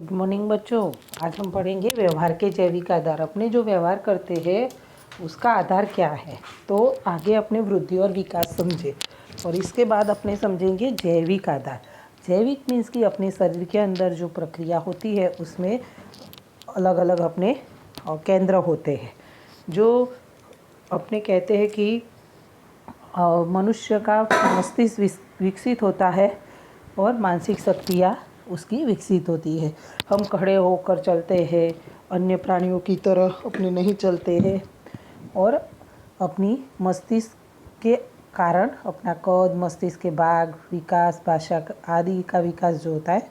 Good morning बच्चों। आज हम पढ़ेंगे व्यवहार के जैविक आधार। अपने जो व्यवहार करते हैं उसका आधार क्या है। तो आगे अपने वृद्धि और विकास समझे और इसके बाद अपने समझेंगे जैविक आधार। जैविक मीन्स कि अपने शरीर के अंदर जो प्रक्रिया होती है उसमें अलग अलग अपने केंद्र होते हैं। जो अपने कहते हैं कि मनुष्य का मस्तिष्क विकसित होता है और मानसिक शक्तियाँ उसकी विकसित होती है। हम खड़े होकर चलते हैं, अन्य प्राणियों की तरह अपने नहीं चलते हैं और अपनी मस्तिष्क के कारण अपना कद, मस्तिष्क के भाग, विकास, भाषा आदि का विकास जो होता है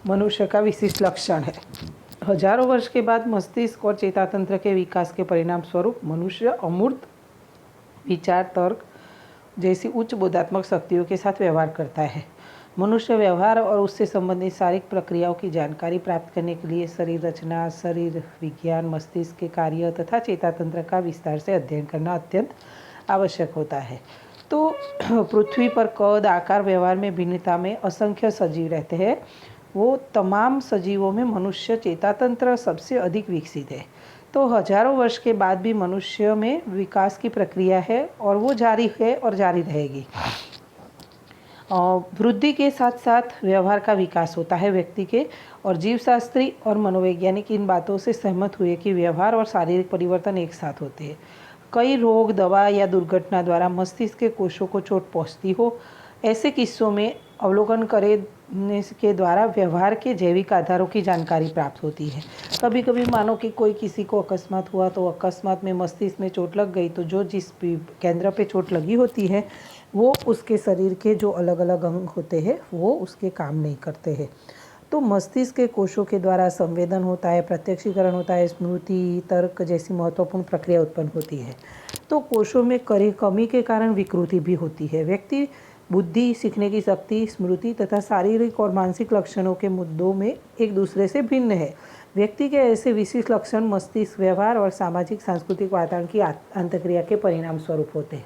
मनुष्य का विशिष्ट लक्षण है। हजारों वर्ष के बाद मस्तिष्क और चेतातंत्र के विकास के परिणाम स्वरूप मनुष्य अमूर्त विचार, तर्क जैसी उच्च बोधात्मक शक्तियों के साथ व्यवहार करता है। मनुष्य व्यवहार और उससे संबंधित शारीरिक प्रक्रियाओं की जानकारी प्राप्त करने के लिए शरीर रचना, शरीर विज्ञान, मस्तिष्क के कार्य तथा चेतातंत्र का विस्तार से अध्ययन करना अत्यंत आवश्यक होता है। तो पृथ्वी पर कद, आकार, व्यवहार में भिन्नता में असंख्य सजीव रहते हैं। वो तमाम सजीवों में मनुष्य चेतातंत्र सबसे अधिक विकसित है। तो हजारों वर्ष के बाद भी मनुष्य में विकास की प्रक्रिया है और वो जारी है और जारी रहेगी। वृद्धि के साथ साथ व्यवहार का विकास होता है व्यक्ति के, और जीवशास्त्री और मनोवैज्ञानिक इन बातों से सहमत हुए कि व्यवहार और शारीरिक परिवर्तन एक साथ होते हैं। कई रोग, दवा या दुर्घटना द्वारा मस्तिष्क के कोषों को चोट पहुंचती हो, ऐसे किस्सों में अवलोकन करने के द्वारा व्यवहार के जैविक आधारों की जानकारी प्राप्त होती है। कभी कभी मानो कि कोई किसी को अकस्मात हुआ, तो अकस्मात में मस्तिष्क में चोट लग गई, तो जो जिस केंद्र पे चोट लगी होती है वो उसके शरीर के जो अलग अलग अंग होते हैं वो उसके काम नहीं करते हैं। तो मस्तिष्क के कोषों के द्वारा संवेदन होता है, प्रत्यक्षीकरण होता है, स्मृति, तर्क जैसी महत्वपूर्ण प्रक्रिया उत्पन्न होती है। तो कोषों में कमी के कारण विकृति भी होती है। व्यक्ति बुद्धि, सीखने की शक्ति, स्मृति तथा शारीरिक और मानसिक लक्षणों के मुद्दों में एक दूसरे से भिन्न है। व्यक्ति के ऐसे विशिष्ट लक्षण मस्तिष्क, व्यवहार और सामाजिक सांस्कृतिक वातावरण की अंतःक्रिया के परिणाम स्वरूप होते हैं।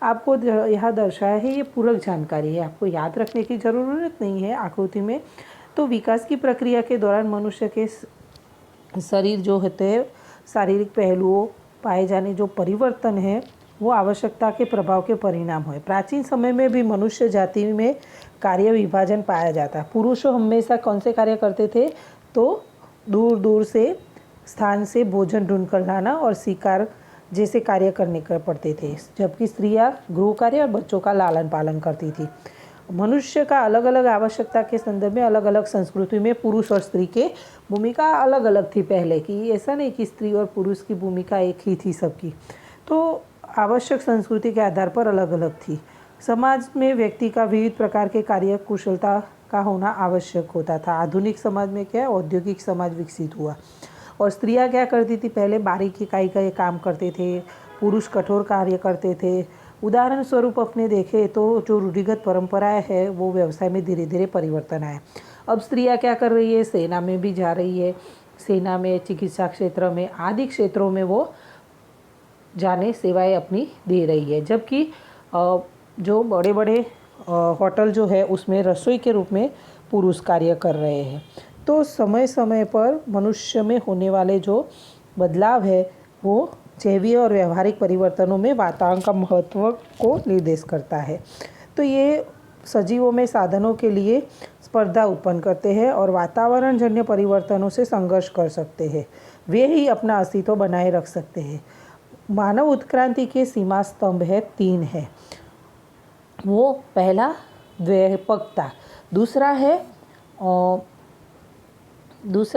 आपको यहाँ दर्शाया है, ये पूरक जानकारी है, आपको याद रखने की ज़रूरत नहीं है आकृति में। तो विकास की प्रक्रिया के दौरान मनुष्य के शरीर जो होते हैं, शारीरिक पहलुओं पाए जाने जो परिवर्तन है वो आवश्यकता के प्रभाव के परिणाम है। प्राचीन समय में भी मनुष्य जाति में कार्य विभाजन पाया जाता। पुरुष हमेशा कौन से कार्य करते थे, तो दूर दूर से स्थान से भोजन ढूंढ कर लाना और शिकार जैसे कार्य करने कर पड़ते थे, जबकि स्त्रियां गृह कार्य और बच्चों का लालन पालन करती थी। मनुष्य का अलग अलग आवश्यकता के संदर्भ में अलग अलग संस्कृति में पुरुष और स्त्री के भूमिका अलग अलग थी पहले की। ऐसा नहीं कि स्त्री और पुरुष की भूमिका एक ही थी सबकी, तो आवश्यक संस्कृति के आधार पर अलग अलग थी। समाज में व्यक्ति का विविध प्रकार के कार्य कुशलता का होना आवश्यक होता था। आधुनिक समाज में क्या, औद्योगिक समाज विकसित हुआ और स्त्रियां क्या करती थी, पहले बारीकी का काम करते थे, पुरुष कठोर कार्य करते थे। उदाहरण स्वरूप अपने देखें तो जो रूढ़िगत परंपराएं है वो व्यवसाय में धीरे धीरे परिवर्तन आए। अब स्त्रियां क्या कर रही है, सेना में भी जा रही है, सेना में, चिकित्सा क्षेत्र में आदि क्षेत्रों में वो जाने सेवाएं अपनी दे रही है। जबकि जो बड़े बड़े होटल जो है उसमें रसोई के रूप में पुरुष कार्य कर रहे हैं। तो समय समय पर मनुष्य में होने वाले जो बदलाव है वो जैविक और व्यवहारिक परिवर्तनों में वातावरण का महत्व को निर्देश करता है। तो ये सजीवों में साधनों के लिए स्पर्धा उत्पन्न करते हैं और वातावरण जन्य परिवर्तनों से संघर्ष कर सकते हैं। वे ही अपना अस्तित्व बनाए रख सकते हैं। मानव उत्क्रांति के सीमा स्तंभ है 3 है। वो पहला व्यापकता, दूसरा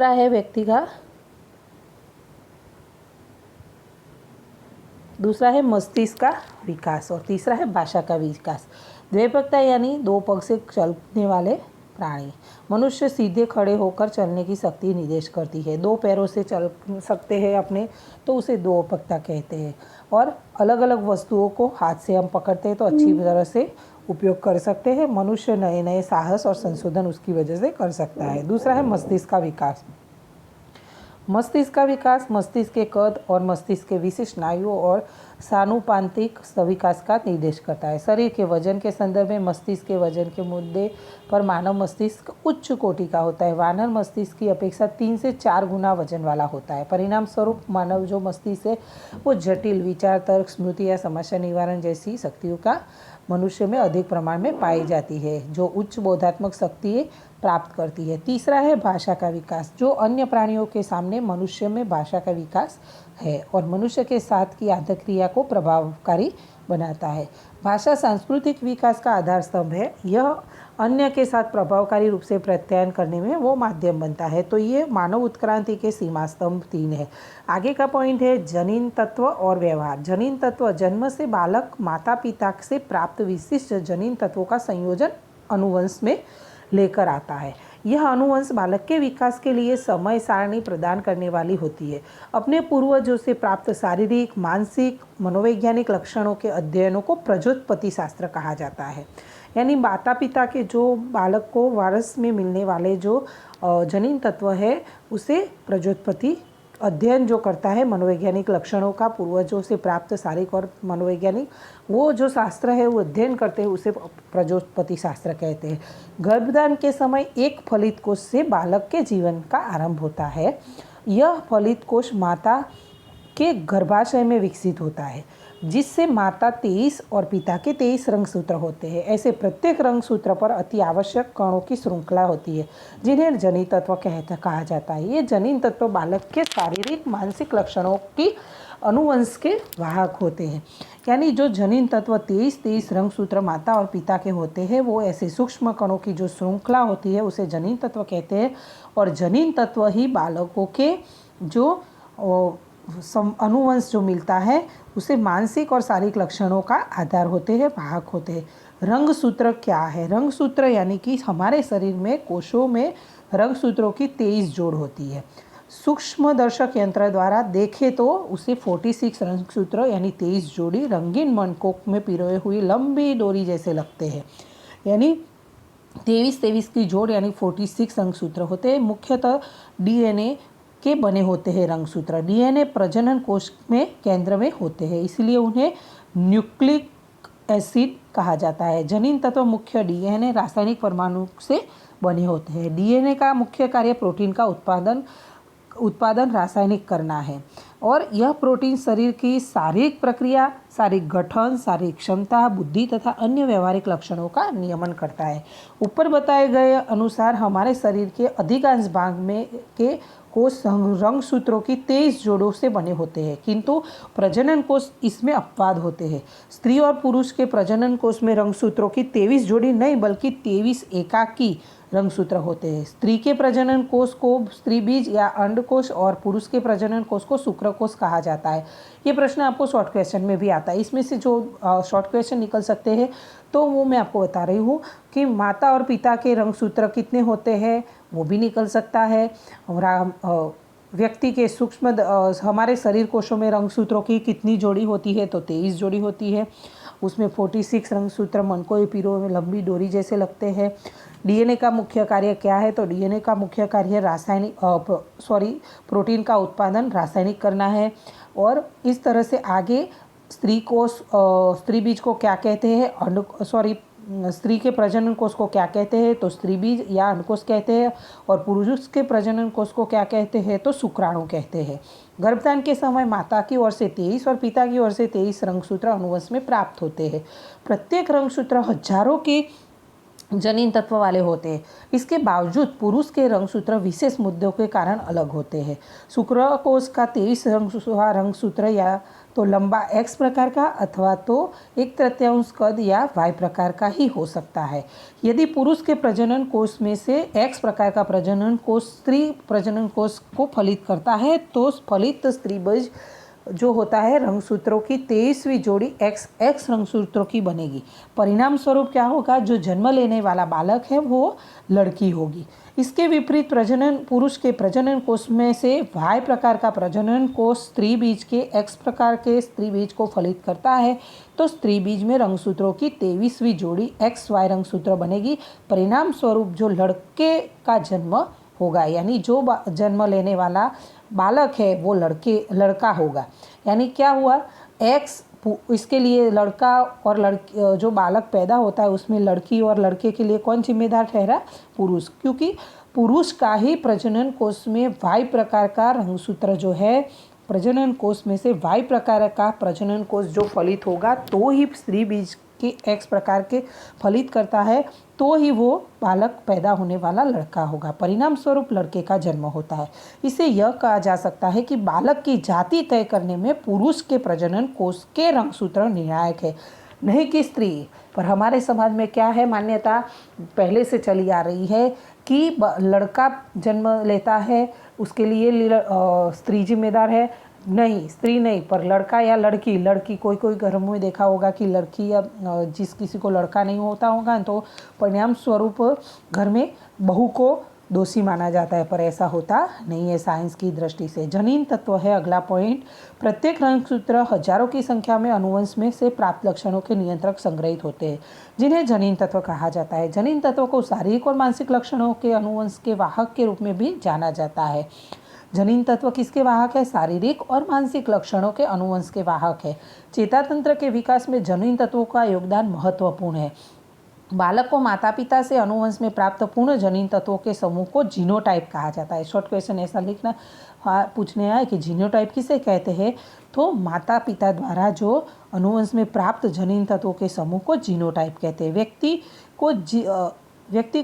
है व्यक्ति का, दूसरा है मस्तिष्क का विकास और तीसरा है भाषा का विकास। व्यापकता यानी 2 पग से चलने वाले प्राणी। मनुष्य सीधे खड़े होकर चलने की शक्ति निर्देश करती है। 2 पैरों से चल सकते हैं अपने, तो उसे 2 पगता कहते हैं। और अलग अलग वस्तुओं को हाथ से हम पकड़ते हैं तो अच्छी तरह से उपयोग कर सकते हैं। मनुष्य नए नए साहस और संशोधन उसकी वजह से कर सकता है। दूसरा है मस्तिष्क का विकास। मस्तिष्क का विकास मस्तिष्क के कद और मस्तिष्क के विशिष्ट स्नायुओं और सानुपांतिक विकास का निर्देश करता है। शरीर के वजन के संदर्भ में मस्तिष्क के वजन के मुद्दे पर मानव मस्तिष्क उच्च कोटि का होता है। वानर मस्तिष्क की अपेक्षा 3 से 4 गुना वजन वाला होता है। परिणाम स्वरूप मानव जो मस्तिष्क है वो जटिल विचार, तर्क, स्मृति या समस्या निवारण जैसी शक्तियों का मनुष्य में अधिक प्रमाण में पाई जाती है, जो उच्च बोधात्मक शक्ति प्राप्त करती है। तीसरा है भाषा का विकास, जो अन्य प्राणियों के सामने मनुष्य में भाषा का विकास है और मनुष्य के साथ की आंतरक्रिया को प्रभावकारी बनाता है। भाषा सांस्कृतिक विकास का आधार स्तंभ है। यह अन्य के साथ प्रभावकारी रूप से प्रत्यायन करने में वो माध्यम बनता है। तो ये मानव उत्क्रांति के सीमा स्तंभ 3 है। आगे का पॉइंट है जनिन तत्व और व्यवहार। जनिन तत्व जन्म से बालक माता पिता से प्राप्त विशिष्ट जनिन तत्वों का संयोजन अनुवंश में लेकर आता है। यह अनुवंश बालक के विकास के लिए समय सारणी प्रदान करने वाली होती है। अपने पूर्वजों से प्राप्त शारीरिक, मानसिक, मनोवैज्ञानिक लक्षणों के अध्ययनों को प्रजोत्पत्ति शास्त्र कहा जाता है। यानी माता पिता के जो बालक को वारस में मिलने वाले जो जनिन तत्व है उसे प्रजोत्पत्ति अध्ययन जो करता है मनोवैज्ञानिक लक्षणों का पूर्वजों से प्राप्त शारीरिक और मनोवैज्ञानिक वो जो शास्त्र है वो अध्ययन करते हैं उसे प्रजोत्पत्ति शास्त्र कहते हैं। गर्भधान के समय एक फलित कोष से बालक के जीवन का आरंभ होता है। यह फलित कोष माता के गर्भाशय में विकसित होता है, जिससे माता 23 और पिता के 23 रंगसूत्र होते हैं। ऐसे प्रत्येक रंगसूत्र पर अति आवश्यक कणों की श्रृंखला होती है, जिन्हें जनिन तत्व कहा जाता है। ये जनिन तत्व बालक के शारीरिक, मानसिक लक्षणों की अनुवंश के वाहक होते हैं। यानी जो जनिन तत्व 23 रंगसूत्र माता और पिता के होते हैं वो ऐसे सूक्ष्म कणों की जो श्रृंखला होती है उसे जनिन तत्व कहते हैं। और जनिन तत्व ही बालकों के जो अनुवंश जो मिलता है उसे मानसिक और शारीरिक लक्षणों का आधार होते हैं, वाहक होते हैं। रंगसूत्र क्या है? रंगसूत्र यानी कि हमारे शरीर में कोशों में रंगसूत्रों की 23 जोड़ होती है। सूक्ष्म दर्शक यंत्र द्वारा देखें तो उसे 46 रंगसूत्र यानी 23 जोड़ी रंगीन मणकों में पिरोए हुई लंबी डोरी जैसे लगते हैं। यानी 23 की जोड़ यानी 46 रंगसूत्र होते हैं। मुख्यतः डीएनए के बने होते हैं रंगसूत्र। डीएनए प्रजनन कोश में केंद्र में होते हैं, इसलिए उन्हें न्यूक्लिक एसिड कहा जाता है। जनिन तत्व मुख्य डीएनए रासायनिक परमाणु से बने होते हैं। डीएनए का मुख्य कार्य प्रोटीन का उत्पादन रासायनिक करना है और यह प्रोटीन शरीर की शारीरिक प्रक्रिया, शारीरिक गठन, शारीरिक क्षमता, बुद्धि तथा अन्य व्यवहारिक लक्षणों का नियमन करता है। ऊपर बताए गए अनुसार हमारे शरीर के अधिकांश भाग में के कोष रंगसूत्रों की 23 जोड़ों से बने होते हैं, किंतु प्रजनन कोष इसमें अपवाद होते हैं। स्त्री और पुरुष के प्रजनन कोष में रंगसूत्रों की 23 जोड़ी नहीं बल्कि 23 एकाकी रंगसूत्र होते हैं। स्त्री के प्रजनन कोष को स्त्री बीज या अंडकोश और पुरुष के प्रजनन कोष को शुक्रकोश कहा जाता है। ये प्रश्न आपको शॉर्ट क्वेश्चन में भी आता है। इसमें से जो शॉर्ट क्वेश्चन निकल सकते हैं तो वो मैं आपको बता रही हूँ कि माता और पिता के रंगसूत्र कितने होते हैं वो भी निकल सकता है। व्यक्ति के सूक्ष्म हमारे शरीर कोशों में रंगसूत्रों की कितनी जोड़ी होती है तो 23 जोड़ी होती है। उसमें 46 रंगसूत्र मनकों पिरो में लंबी डोरी जैसे लगते हैं। डीएनए का मुख्य कार्य क्या है? तो डीएनए का मुख्य कार्य प्रोटीन का उत्पादन रासायनिक करना है। और इस तरह से आगे स्त्री बीज को क्या कहते हैं? स्त्री के प्रजनन कोष को क्या कहते हैं? तो स्त्री बीज या अंडकोश कहते हैं। और पुरुष के प्रजनन कोष को क्या कहते हैं? तो शुक्राणु कहते हैं। गर्भधान के समय माता की ओर से 23 और पिता की ओर से 23 रंगसूत्र अनुवंश में प्राप्त होते हैं। प्रत्येक रंगसूत्र हजारों के जनिन तत्व वाले होते हैं। इसके बावजूद पुरुष के रंगसूत्र विशेष मुद्दों के कारण अलग होते हैं। शुक्रकोश का 23 रंगसूत्र या तो लंबा X प्रकार का अथवा तो 1/3 कद या Y प्रकार का ही हो सकता है। यदि पुरुष के प्रजनन कोष में से X प्रकार का प्रजनन कोष स्त्री प्रजनन कोष को फलित करता है तो फलित स्त्री बीज जो होता है रंगसूत्रों की 23वीं जोड़ी XX रंगसूत्रों की बनेगी। परिणाम स्वरूप क्या होगा? जो जन्म लेने वाला बालक है वो लड़की होगी। इसके विपरीत पुरुष के प्रजनन कोष में से Y प्रकार का प्रजनन कोष स्त्री बीज के X प्रकार के स्त्री बीज को फलित करता है तो स्त्री बीज में रंगसूत्रों की 23वीं जोड़ी XY रंगसूत्र बनेगी। परिणाम स्वरूप जो लड़के का जन्म होगा, यानी जो जन्म लेने वाला बालक है वो लड़का होगा। यानी क्या हुआ, एक्स इसके लिए लड़का और लड़की, जो बालक पैदा होता है उसमें लड़की और लड़के के लिए कौन जिम्मेदार ठहरा, पुरुष, क्योंकि पुरुष का ही प्रजनन कोष में वाई प्रकार का रंगसूत्र जो है, प्रजनन कोष में से वाई प्रकार का प्रजनन कोष जो फलित होगा तो ही स्त्री बीज के एक्स प्रकार के फलित करता है, तो ही वो बालक पैदा होने वाला लड़का होगा। परिणाम स्वरूप लड़के का जन्म होता है। इसे यह कहा जा सकता है कि बालक की जाति तय करने में पुरुष के प्रजनन कोष के रंगसूत्र निर्णायक है, नहीं कि स्त्री। पर हमारे समाज में क्या है, मान्यता पहले से चली आ रही है कि लड़का जन्म लेता है उसके लिए स्त्री जिम्मेदार है। नहीं, स्त्री नहीं, पर लड़का या लड़की, कोई घरों में देखा होगा कि लड़की या जिस किसी को लड़का नहीं होता होगा तो परिणाम स्वरूप घर में बहू को दोषी माना जाता है, पर ऐसा होता नहीं है साइंस की दृष्टि से। जनीन तत्व है अगला पॉइंट। प्रत्येक रंगसूत्र हजारों की संख्या में अनुवंश में से प्राप्त लक्षणों के नियंत्रक संग्रहित होते हैं, जिन्हें जनीन तत्व कहा जाता है। जनीन तत्व को शारीरिक और मानसिक लक्षणों के अनुवंश के वाहक के रूप में भी जाना जाता है। जनीन तत्व किसके वाहक है, शारीरिक और मानसिक लक्षणों के अनुवंश के वाहक है। चेतातंत्र के विकास में जनीन तत्वों का योगदान महत्वपूर्ण है। बालक को माता पिता से अनुवंश में प्राप्त पूर्ण जनीन तत्वों के समूह को जीनोटाइप कहा जाता है। शॉर्ट क्वेश्चन ऐसा लिखना पूछने आए कि जीनोटाइप किसे कहते हैं, तो माता पिता द्वारा जो अनुवंश में प्राप्त जनीन तत्वों के समूह को जीनोटाइप कहते हैं। व्यक्ति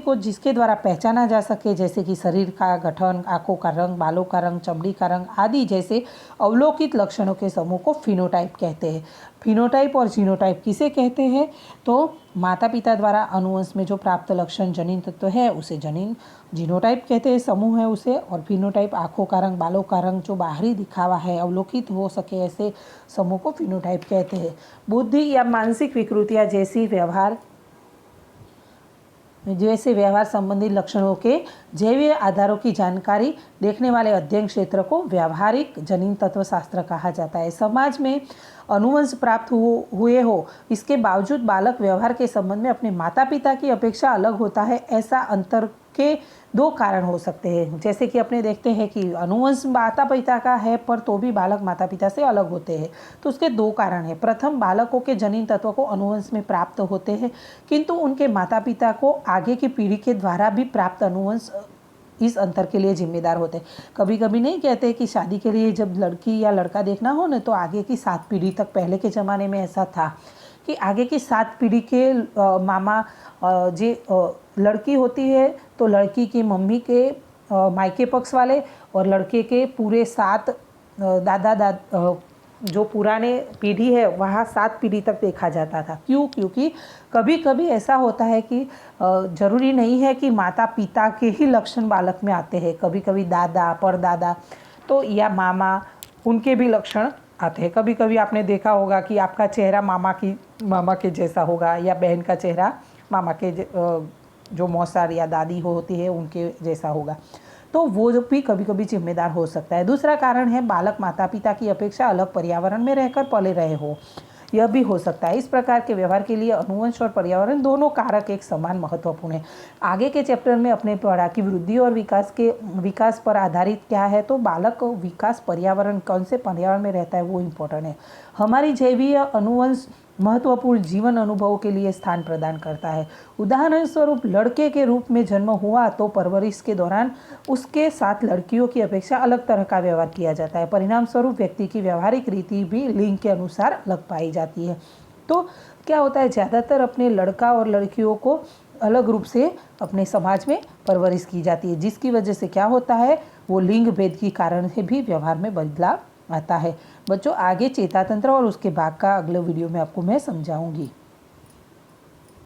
को जिसके द्वारा पहचाना जा सके, जैसे कि शरीर का गठन, आंखों का रंग, बालों का रंग, चमड़ी का रंग आदि जैसे अवलोकित लक्षणों के समूह को फिनोटाइप कहते हैं। फिनोटाइप और जीनोटाइप किसे कहते हैं, तो माता पिता द्वारा अनुवंश में जो प्राप्त लक्षण जनीन तत्व है उसे जीनोटाइप कहते हैं, समूह है उसे। और फिनोटाइप आंखों का रंग, बालों का रंग, जो बाहरी दिखावा है, अवलोकित हो सके ऐसे समूह को फिनोटाइप कहते हैं। बुद्धि या मानसिक विकृतियाँ जैसे व्यवहार संबंधी लक्षणों के जैवीय आधारों की जानकारी देखने वाले अध्ययन क्षेत्र को व्यावहारिक जनीन तत्व शास्त्र कहा जाता है। समाज में अनुवंश प्राप्त हुए हो, इसके बावजूद बालक व्यवहार के संबंध में अपने माता पिता की अपेक्षा अलग होता है। ऐसा अंतर के दो कारण हो सकते हैं। जैसे कि अपने देखते हैं कि अनुवंश माता पिता का है पर तो भी बालक माता पिता से अलग होते हैं, तो उसके दो कारण हैं। प्रथम, बालकों के जनीन तत्व को अनुवंश में प्राप्त होते हैं, किंतु उनके माता पिता को आगे की पीढ़ी के द्वारा भी प्राप्त अनुवंश इस अंतर के लिए जिम्मेदार होते हैं। कभी कभी नहीं कहते कि शादी के लिए जब लड़की या लड़का देखना हो ना, तो आगे की 7 पीढ़ी तक, पहले के ज़माने में ऐसा था कि आगे की 7 पीढ़ी के मामा लड़की होती है तो लड़की की मम्मी के मायके पक्ष वाले और लड़के के पूरे 7 जो पुराने पीढ़ी है वहाँ 7 पीढ़ी तक देखा जाता था। क्यों? क्योंकि कभी कभी ऐसा होता है कि ज़रूरी नहीं है कि माता पिता के ही लक्षण बालक में आते हैं, कभी कभी दादा, परदादा तो या मामा, उनके भी लक्षण आते हैं। कभी कभी आपने देखा होगा कि आपका चेहरा मामा के जैसा होगा, या बहन का चेहरा मामा के जो मौसार या दादी होती है उनके जैसा होगा, तो वो भी कभी कभी जिम्मेदार हो सकता है। दूसरा कारण है बालक माता पिता की अपेक्षा अलग पर्यावरण में रहकर पले रहे हो, यह भी हो सकता है। इस प्रकार के व्यवहार के लिए अनुवंश और पर्यावरण दोनों कारक एक समान महत्वपूर्ण है। आगे के चैप्टर में अपने पढ़ा कि वृद्धि और विकास पर आधारित क्या है, तो बालक विकास पर्यावरण, कौन से पर्यावरण में रहता है वो इम्पोर्टेंट है। हमारी जैवीय अनुवंश महत्वपूर्ण जीवन अनुभवों के लिए स्थान प्रदान करता है। उदाहरण स्वरूप, लड़के के रूप में जन्म हुआ तो परवरिश के दौरान उसके साथ लड़कियों की अपेक्षा अलग तरह का व्यवहार किया जाता है। परिणाम स्वरूप व्यक्ति की व्यवहारिक रीति भी लिंग के अनुसार अलग पाई जाती है। तो क्या होता है, ज़्यादातर अपने लड़का और लड़कियों को अलग रूप से अपने समाज में परवरिश की जाती है, जिसकी वजह से क्या होता है, वो लिंग भेद के कारण से भी व्यवहार में बदलाव आता है। बच्चों, आगे चेतातंत्र और उसके भाग का अगले वीडियो में आपको मैं समझाऊंगी।